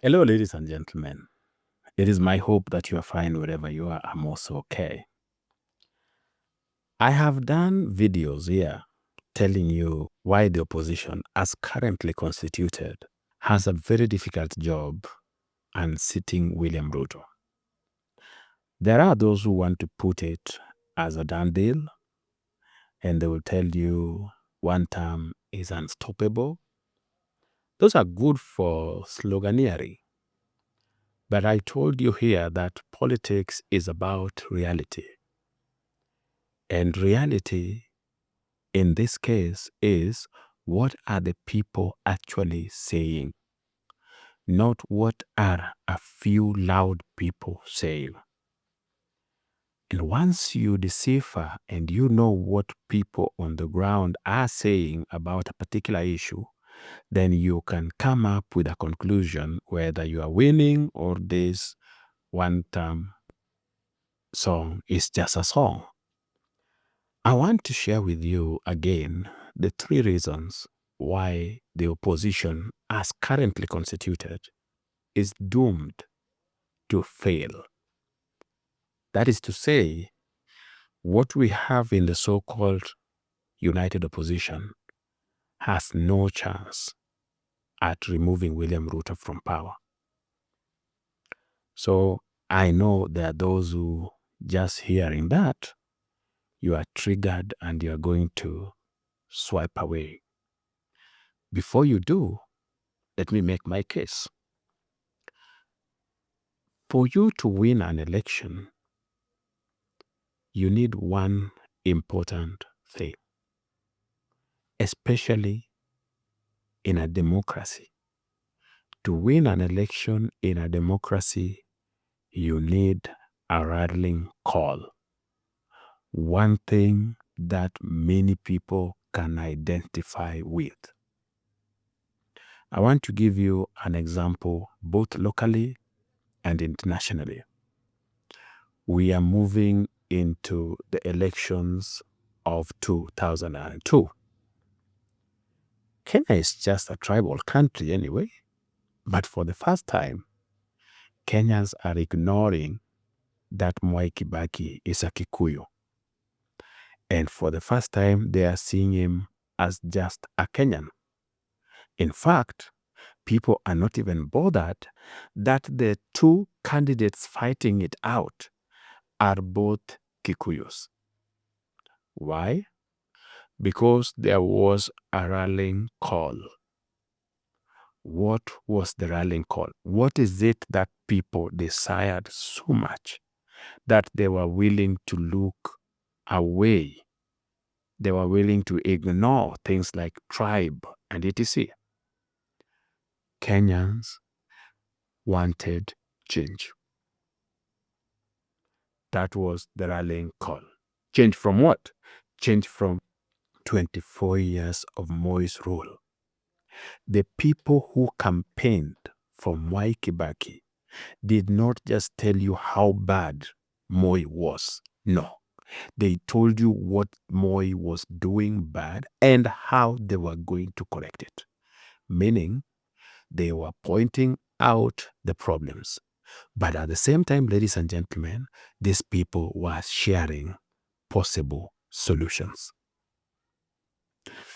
Hello, ladies and gentlemen. It is my hope that you are fine wherever you are. I'm also okay. I have done videos here telling you why the opposition, as currently constituted, has a very difficult job unseating William Ruto. There are those who want to put it as a done deal, and they will tell you one term is unstoppable. Those are good for sloganeering. But I told you here that politics is about reality. And reality in this case is, what are the people actually saying? Not what are a few loud people saying. And once you decipher and you know what people on the ground are saying about a particular issue, then you can come up with a conclusion whether you are winning or this one-term song is just a song. I want to share with you again the 3 reasons why the opposition, as currently constituted, is doomed to fail. That is to say, what we have in the so-called united opposition has no chance at removing William Ruto from power. So I know there are those who, just hearing that, you are triggered and you are going to swipe away. Before you do, let me make my case. For you to win an election, you need one important thing, especially in a democracy. To win an election in a democracy, you need a rallying call. One thing that many people can identify with. I want to give you an example both locally and internationally. We are moving into the elections of 2002. Kenya is just a tribal country anyway, but for the first time, Kenyans are ignoring that Mwai Kibaki is a Kikuyu. And for the first time, they are seeing him as just a Kenyan. In fact, people are not even bothered that the 2 candidates fighting it out are both Kikuyus. Why? Because there was a rallying call. What was the rallying call? What is it that people desired so much that they were willing to look away? They were willing to ignore things like tribe and etc. Kenyans wanted change. That was the rallying call. Change from what? Change from 24 years of Moi's rule. The people who campaigned for Mwai Kibaki did not just tell you how bad Moi was. No. They told you what Moi was doing bad and how they were going to correct it. Meaning, they were pointing out the problems. But at the same time, ladies and gentlemen, these people were sharing possible solutions.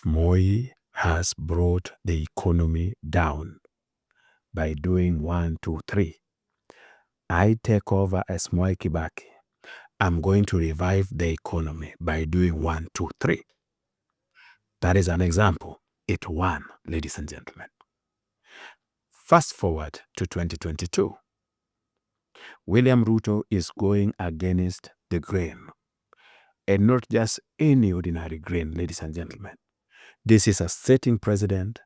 Moi has brought the economy down by doing 1, 2, 3. I take over as Mwai Kibaki. I'm going to revive the economy by doing 1, 2, 3. That is an example. It won, ladies and gentlemen. Fast forward to 2022. William Ruto is going against the grain. And not just any ordinary grain, ladies and gentlemen. This is a sitting president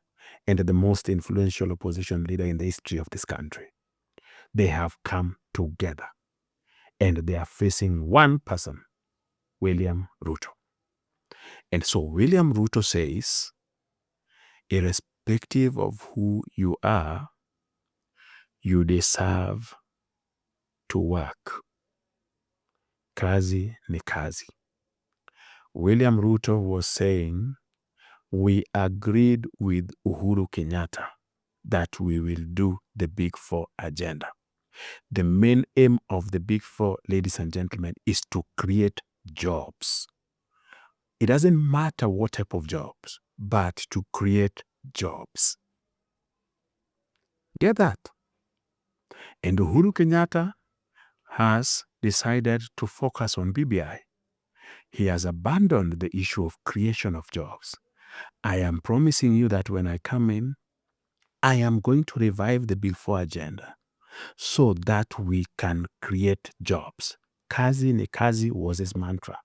and the most influential opposition leader in the history of this country. They have come together and they are facing one person, William Ruto. And so William Ruto says, irrespective of who you are, you deserve to work. Kazi ni kazi. William Ruto was saying, we agreed with Uhuru Kenyatta that we will do the Big Four agenda. The main aim of the Big Four, ladies and gentlemen, is to create jobs. It doesn't matter what type of jobs, but to create jobs. Get that? And Uhuru Kenyatta has decided to focus on BBI. He has abandoned the issue of creation of jobs. I am promising you that when I come in, I am going to revive the Big Four agenda so that we can create jobs. Kazi ni kazi was his mantra.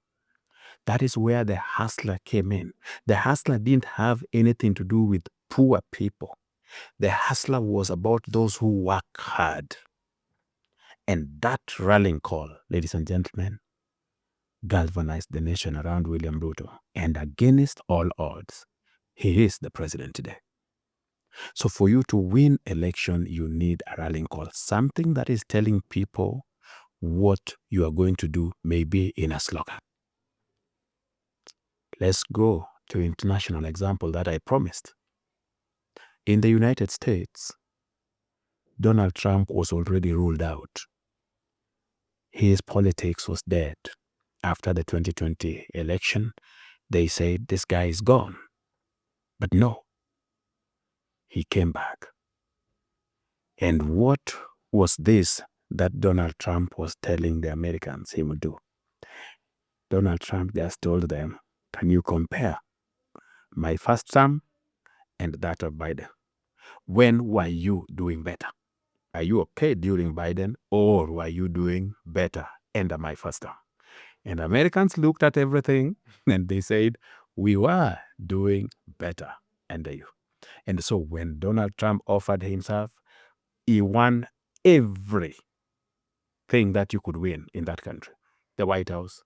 That is where the hustler came in. The hustler didn't have anything to do with poor people. The hustler was about those who work hard. And that rallying call, ladies and gentlemen, galvanized the nation around William Ruto. And against all odds, he is the president today. So for you to win election, you need a rallying call, something that is telling people what you are going to do, maybe in a slogan. Let's go to international example that I promised. In the United States, Donald Trump was already ruled out. His politics was dead. After the 2020 election, they said this guy is gone. But no, he came back. And what was this that Donald Trump was telling the Americans he would do? Donald Trump just told them, can you compare my first term and that of Biden? When were you doing better? Are you okay during Biden, or were you doing better under my first term? And Americans looked at everything and they said, we were doing better under you. And so when Donald Trump offered himself, he won everything that you could win in that country. The White House,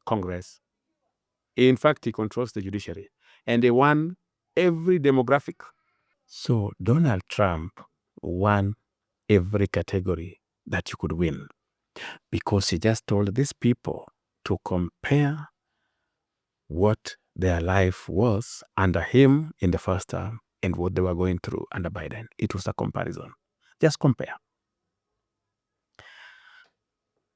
Congress. In fact, he controls the judiciary. And he won every demographic. So Donald Trump won every category that you could win, because he just told these people to compare what their life was under him in the first term and what they were going through under Biden. It was a comparison. Just compare.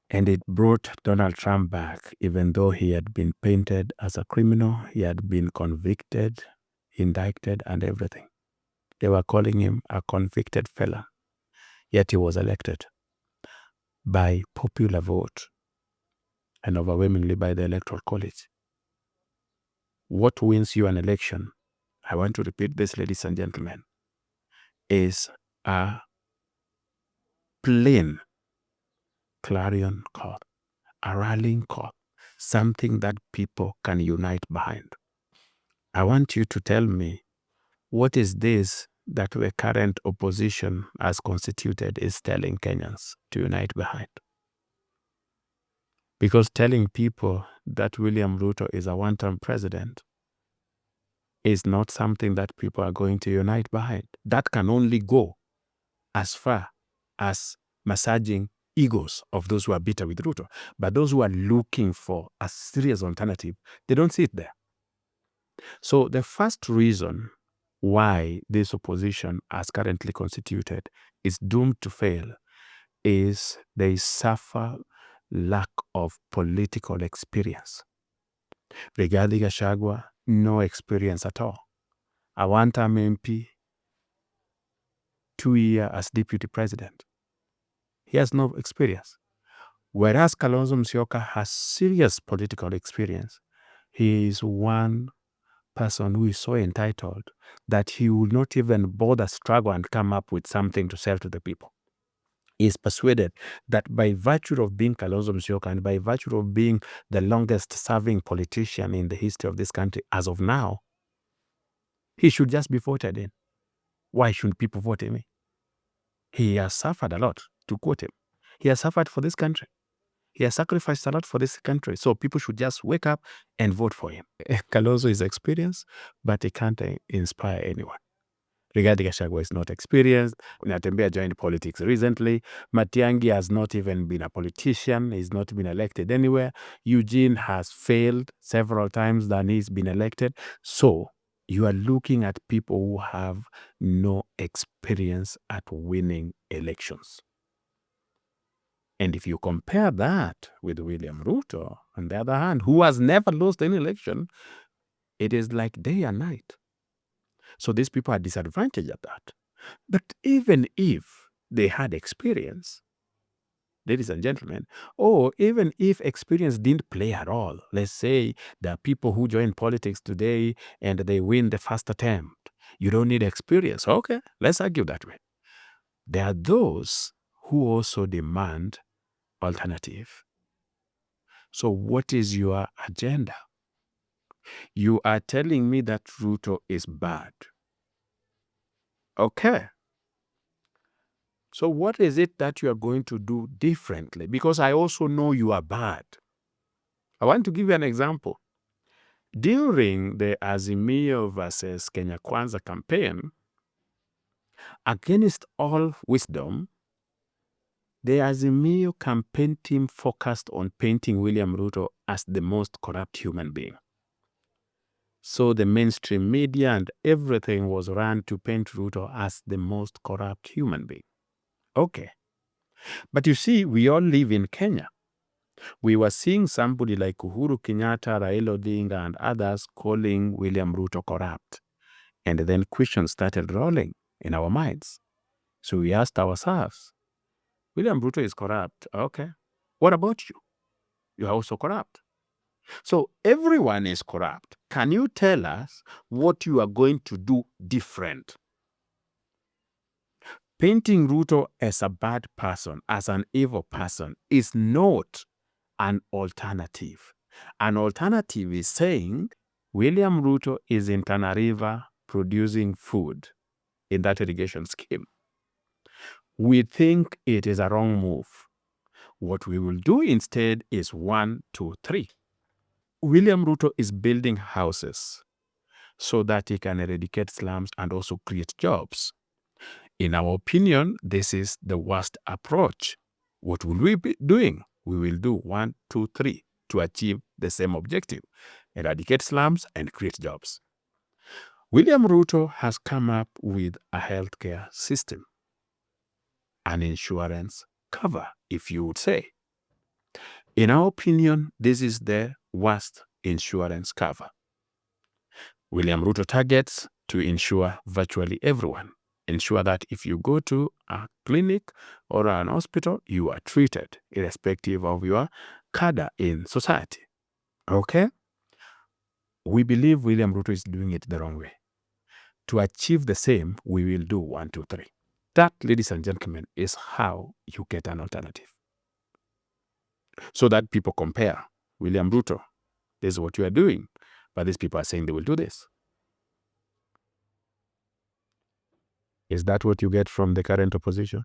And it brought Donald Trump back, even though he had been painted as a criminal, he had been convicted, indicted, and everything. They were calling him a convicted felon, yet he was elected by popular vote and overwhelmingly by the Electoral College. What wins you an election, I want to repeat this, ladies and gentlemen, is a plain clarion call, a rallying call, something that people can unite behind. I want you to tell me, what is this that the current opposition as constituted is telling Kenyans to unite behind? Because telling people that William Ruto is a one-term president is not something that people are going to unite behind. That can only go as far as massaging egos of those who are bitter with Ruto. But those who are looking for a serious alternative, they don't see it there. So the first reason why this opposition, as currently constituted, is doomed to fail is they suffer lack of political experience. Rigathi Gachagua, no experience at all. A one-term MP, 2 years as deputy president. He has no experience. Whereas Kalonzo Musyoka has serious political experience. He is one person who is so entitled that he will not even bother struggle and come up with something to sell to the people. He is persuaded that by virtue of being Kalonzo Musyoka and by virtue of being the longest serving politician in the history of this country as of now, he should just be voted in. Why should people vote him? He has suffered a lot, to quote him. He has suffered for this country. He has sacrificed a lot for this country. So people should just wake up and vote for him. Kalonzo is experienced, but he can't inspire anyone. Rigathi Gachagua is not experienced. Natembeya joined politics recently. Matiang'i has not even been a politician. He's not been elected anywhere. Eugene has failed several times than he's been elected. So You are looking at people who have no experience at winning elections. And if you compare that with William Ruto, on the other hand, who has never lost any election, it is like day and night. So these people are disadvantaged at that. But even if they had experience, ladies and gentlemen, or even if experience didn't play at all, let's say there are people who join politics today and they win the first attempt. You don't need experience. Okay, let's argue that way. There are those who also demand alternative. So what is your agenda? You are telling me that Ruto is bad. Okay. So what is it that you are going to do differently? Because I also know you are bad. I want to give you an example. During the Azimio versus Kenya Kwanza campaign, against all wisdom, the Azimio campaign team focused on painting William Ruto as the most corrupt human being. So the mainstream media and everything was run to paint Ruto as the most corrupt human being. Okay. But you see, we all live in Kenya. We were seeing somebody like Uhuru Kenyatta, Raila Odinga, and others calling William Ruto corrupt. And then questions started rolling in our minds. So we asked ourselves, William Ruto is corrupt. Okay. What about you? You are also corrupt. So everyone is corrupt. Can you tell us what you are going to do different? Painting Ruto as a bad person, as an evil person, is not an alternative. An alternative is saying William Ruto is in Tana River producing food in that irrigation scheme. We think it is a wrong move. What we will do instead is 1, 2, 3. William Ruto is building houses so that he can eradicate slums and also create jobs. In our opinion, this is the worst approach. What will we be doing? We will do 1, 2, 3 to achieve the same objective: eradicate slums and create jobs. William Ruto has come up with a healthcare system, an insurance cover, if you would say. In our opinion, this is the worst insurance cover. William Ruto targets to insure virtually everyone. Ensure that if you go to a clinic or an hospital, you are treated irrespective of your cadre in society. Okay? We believe William Ruto is doing it the wrong way. To achieve the same, we will do 1, 2, 3. That, ladies and gentlemen, is how you get an alternative. So that people compare. William Ruto, this is what you are doing, but these people are saying they will do this. Is that what you get from the current opposition?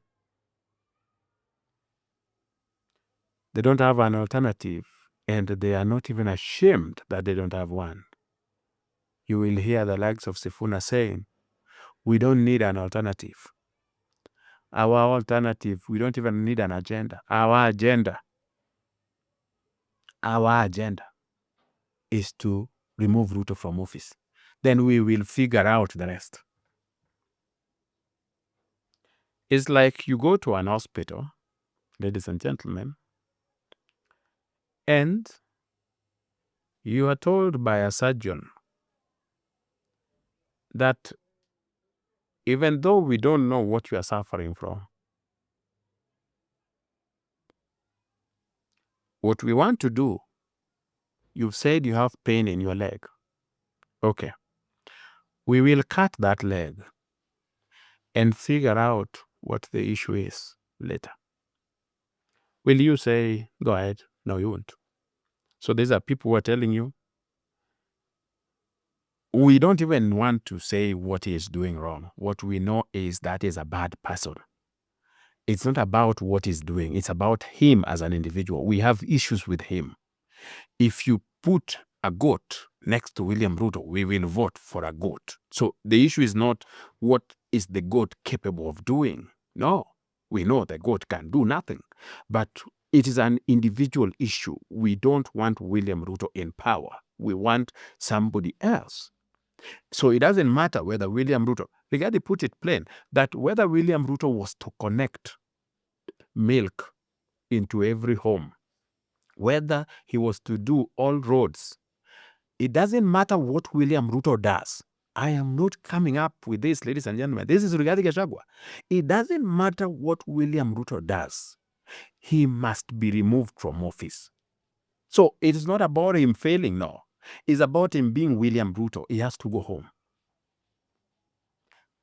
They don't have an alternative, and they are not even ashamed that they don't have one. You will hear the likes of Sifuna saying, we don't need an alternative. Our alternative, we don't even need an agenda. Our agenda is to remove Ruto from office. Then we will figure out the rest. It's like you go to an hospital, ladies and gentlemen, and you are told by a surgeon that even though we don't know what you are suffering from, what we want to do, you've said you have pain in your leg. Okay. We will cut that leg and figure out what the issue is later. Will you say, go ahead? No, you won't. So these are people who are telling you, we don't even want to say what he is doing wrong. What we know is that is a bad person. It's not about what he's doing. It's about him as an individual. We have issues with him. If you put a goat next to William Ruto, we will vote for a goat. So the issue is not what is the goat capable of doing. No, we know the goat can do nothing. But it is an individual issue. We don't want William Ruto in power. We want somebody else. So it doesn't matter whether William Ruto, Rigathi put it plain, that whether William Ruto was to connect milk into every home, whether he was to do all roads, it doesn't matter what William Ruto does. I am not coming up with this, ladies and gentlemen. This is Rigathi Gachagua. It doesn't matter what William Ruto does. He must be removed from office. So it is not about him failing, no. It's about him being William Ruto. He has to go home.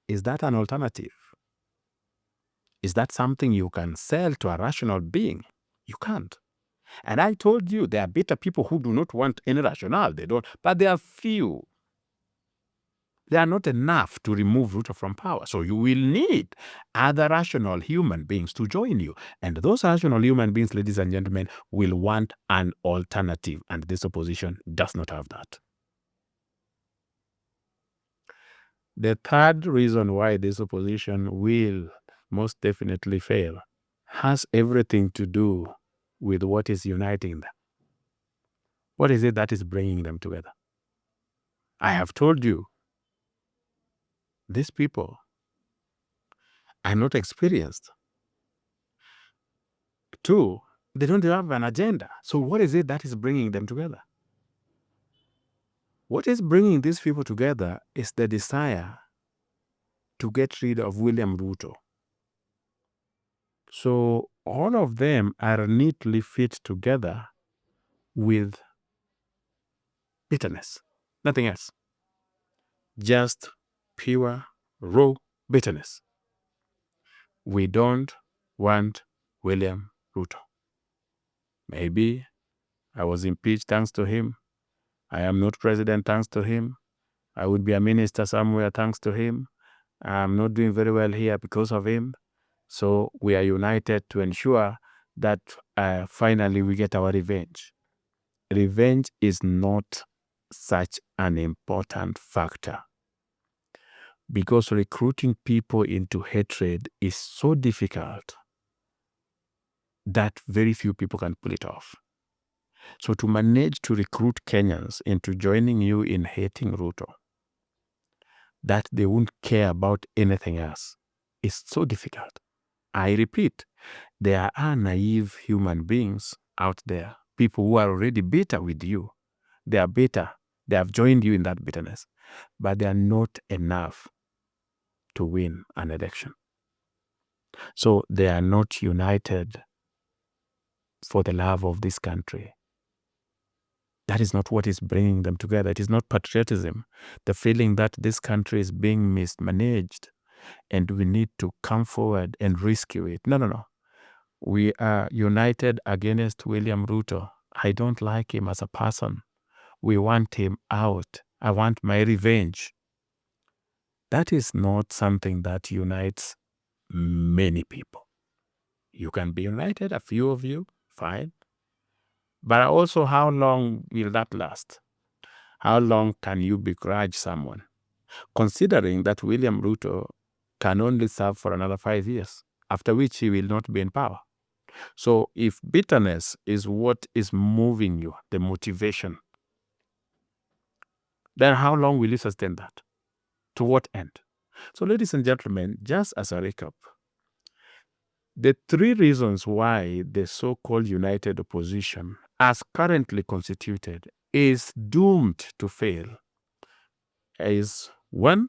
Is that an alternative? Is that something you can sell to a rational being? You can't. And I told you, there are bitter people who do not want any rationale. They don't, but there are few. They are not enough to remove Ruto from power. So you will need other rational human beings to join you. And those rational human beings, ladies and gentlemen, will want an alternative. And this opposition does not have that. The third reason why this opposition will most definitely fail has everything to do with what is uniting them. What is it that is bringing them together? I have told you, these people are not experienced. Two, they don't have an agenda. So what is it that is bringing them together? What is bringing these people together is the desire to get rid of William Ruto. So all of them are neatly fit together with bitterness, nothing else. Just pure, raw bitterness. We don't want William Ruto. Maybe I was impeached thanks to him. I am not president thanks to him. I would be a minister somewhere thanks to him. I'm not doing very well here because of him. So we are united to ensure that finally we get our revenge. Revenge is not such an important factor, because recruiting people into hatred is so difficult that very few people can pull it off. So to manage to recruit Kenyans into joining you in hating Ruto, that they won't care about anything else, is so difficult. I repeat, there are naive human beings out there, people who are already bitter with you. They are bitter. They have joined you in that bitterness, but they are not enough to win an election. So they are not united for the love of this country. That is not what is bringing them together. It is not patriotism, the feeling that this country is being mismanaged and we need to come forward and rescue it. No, no, no. We are united against William Ruto. I don't like him as a person. We want him out. I want my revenge. That is not something that unites many people. You can be united, a few of you, fine. But also, how long will that last? How long can you begrudge someone? Considering that William Ruto can only serve for another 5 years, after which he will not be in power. So if bitterness is what is moving you, the motivation, then how long will you sustain that? To what end? So ladies and gentlemen, just as a recap, the three reasons why the so-called united opposition, as currently constituted, is doomed to fail is: one,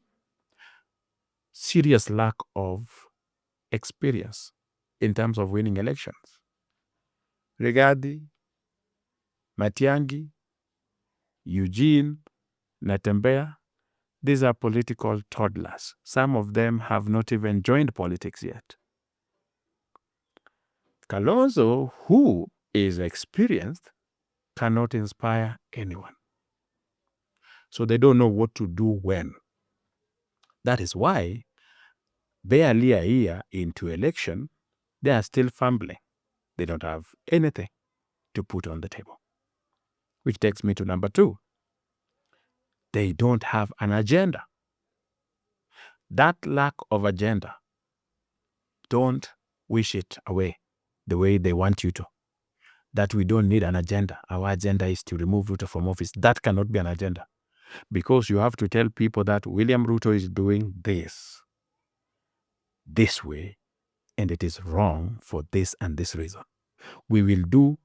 serious lack of experience in terms of winning elections. Rigathi, Matiang'i, Eugene, Natembeya, these are political toddlers. Some of them have not even joined politics yet. Kalonzo, who is experienced, cannot inspire anyone. So they don't know what to do when. That is why barely a year into election, they are still fumbling. They don't have anything to put on the table. Which takes me to number two. They don't have an agenda. That lack of agenda, don't wish it away the way they want you to. That we don't need an agenda. Our agenda is to remove Ruto from office. That cannot be an agenda. because you have to tell people that William Ruto is doing this way, and it is wrong for this and this reason. We will do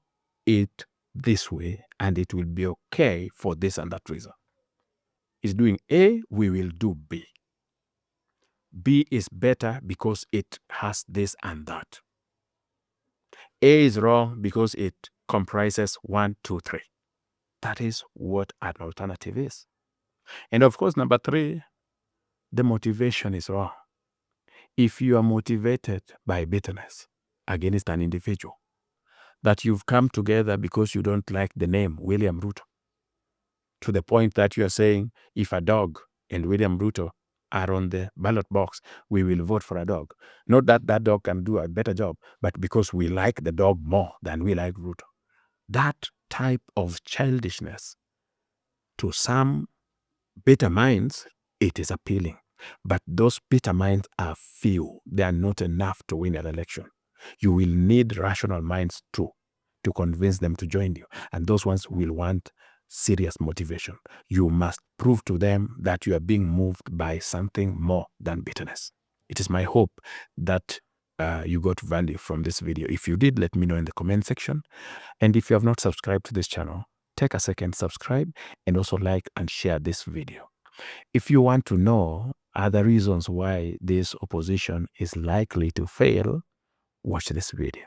it this way, and it will be okay for this and that reason. He's doing A, we will do B. B is better because it has this and that. A is wrong because it comprises 1, 2, 3. That is what an alternative is. And of course, number 3, the motivation is wrong. If you are motivated by bitterness against an individual, that you've come together because you don't like the name William Ruto, to the point that you are saying, if a dog and William Ruto are on the ballot box, we will vote for a dog. Not that that dog can do a better job, but because we like the dog more than we like Ruto. That type of childishness, to some bitter minds, it is appealing. But those bitter minds are few. They are not enough to win an election. You will need rational minds too to convince them to join you. And those ones will want serious motivation. You must prove to them that you are being moved by something more than bitterness. It is my hope that you got value from this video. If you did, let me know in the comment section. And if you have not subscribed to this channel, take a second, subscribe, and also like and share this video. If you want to know other reasons why this opposition is likely to fail, watch this video.